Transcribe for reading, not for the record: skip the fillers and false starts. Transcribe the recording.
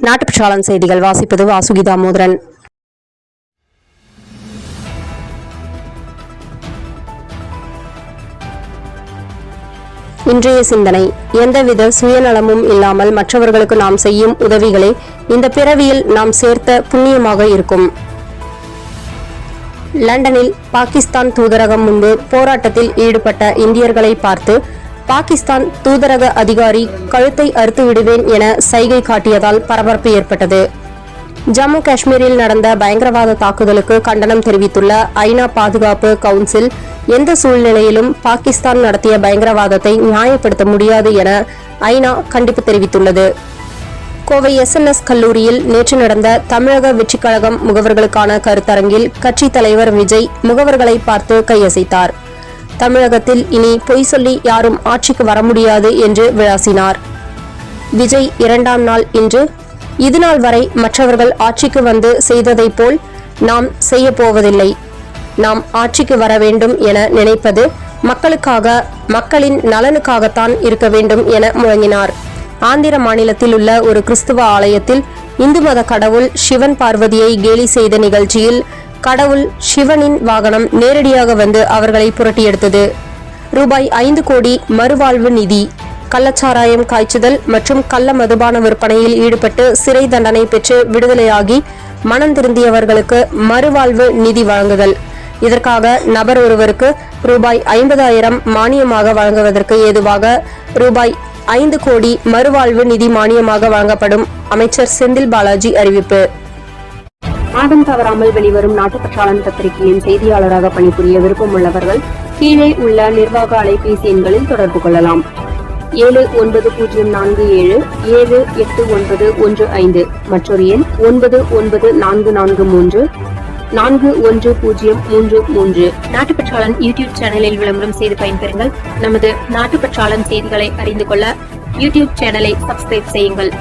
நாட்டுப்பற்றாளன் செய்திகள் வாசிப்பது வாசுகி தாமோதரன். இன்றைய சிந்தனை: எந்தவித சுயநலமும் இல்லாமல் மற்றவர்களுக்கு நாம் செய்யும் உதவிகளே இந்த பிறவியில் நாம் சேர்த்த புண்ணியமாக இருக்கும். லண்டனில் பாகிஸ்தான் தூதரகம் முன்பு போராட்டத்தில் ஈடுபட்ட இந்தியர்களை பார்த்து பாகிஸ்தான் தூதரக அதிகாரி கழுத்தை அறுத்து விடுவேன் என சைகை காட்டியதால் பரபரப்பு ஏற்பட்டது. ஜம்மு காஷ்மீரில் நடந்த பயங்கரவாத தாக்குதலுக்கு கண்டனம் தெரிவித்துள்ள ஐநா பாதுகாப்பு கவுன்சில் எந்த சூழ்நிலையிலும் பாகிஸ்தான் நடத்திய பயங்கரவாதத்தை நியாயப்படுத்த முடியாது என ஐநா கண்டிப்பு தெரிவித்துள்ளது. கோவை SNS கல்லூரியில் நேற்று நடந்த தமிழக வெற்றிக் கழகம் முகவர்களுக்கான கருத்தரங்கில் கட்சித் தலைவர் விஜய் முகவர்களை பார்த்து கையசைத்தார். தமிழகத்தில் இனி பொய் சொல்லி யாரும் ஆட்சிக்கு வர முடியாது என்று விளாசினார். விஜய் 2ஆம் நாள் இன்று இதுநாள் வரை மற்றவர்கள் ஆட்சிக்கு வந்து செய்ததைப் போல் நாம் செய்ய போவதில்லை. நாம் ஆட்சிக்கு வர வேண்டும் என நினைப்பது மக்களுக்காக, மக்களின் நலனுக்காகத்தான் இருக்க வேண்டும் என முழங்கினார். ஆந்திர மாநிலத்தில் உள்ள ஒரு கிறிஸ்துவ ஆலயத்தில் இந்து மத கடவுள் சிவன் பார்வதியை கேலி செய்த நிகழ்ச்சியில் கடவுள் சிவனின் வாகனம் நேரடியாக வந்து அவர்களை புரட்டியெடுத்தது. ரூபாய் 5 கோடி மறுவாழ்வு நிதி. கள்ளச்சாராயம் காய்ச்சுதல் மற்றும் கள்ள மதுபான விற்பனையில் ஈடுபட்டு சிறை தண்டனை பெற்று விடுதலையாகி மனம் திருந்தியவர்களுக்கு மறுவாழ்வு நிதி வழங்குதல். இதற்காக நபர் ஒருவருக்கு ரூபாய் 50,000 மானியமாக வழங்குவதற்கு ஏதுவாக ரூபாய் 5 கோடி மறுவாழ்வு நிதி மானியமாக வழங்கப்படும். அமைச்சர் செந்தில் பாலாஜி அறிவிப்பு. மாதம் தவறாமல் வெளிவரும் நாட்டுப்பற்றாளன் பத்திரிகையின் செய்தியாளராக பணிபுரிய விருப்பம் உள்ளவர்கள் கீழே உள்ள நிர்வாக அலைபேசி எண்களில் தொடர்பு கொள்ளலாம். 7947789115 மற்றொரு எண் 9944341033. நாட்டுப்பற்றாளன் யூடியூப் சேனலில் விளம்பரம் செய்து பயன்பெறுங்கள். நமது நாட்டுப்பற்றாளன் செய்திகளை அறிந்து கொள்ள யூடியூப் சேனலை சப்ஸ்கிரைப் செய்யுங்கள்.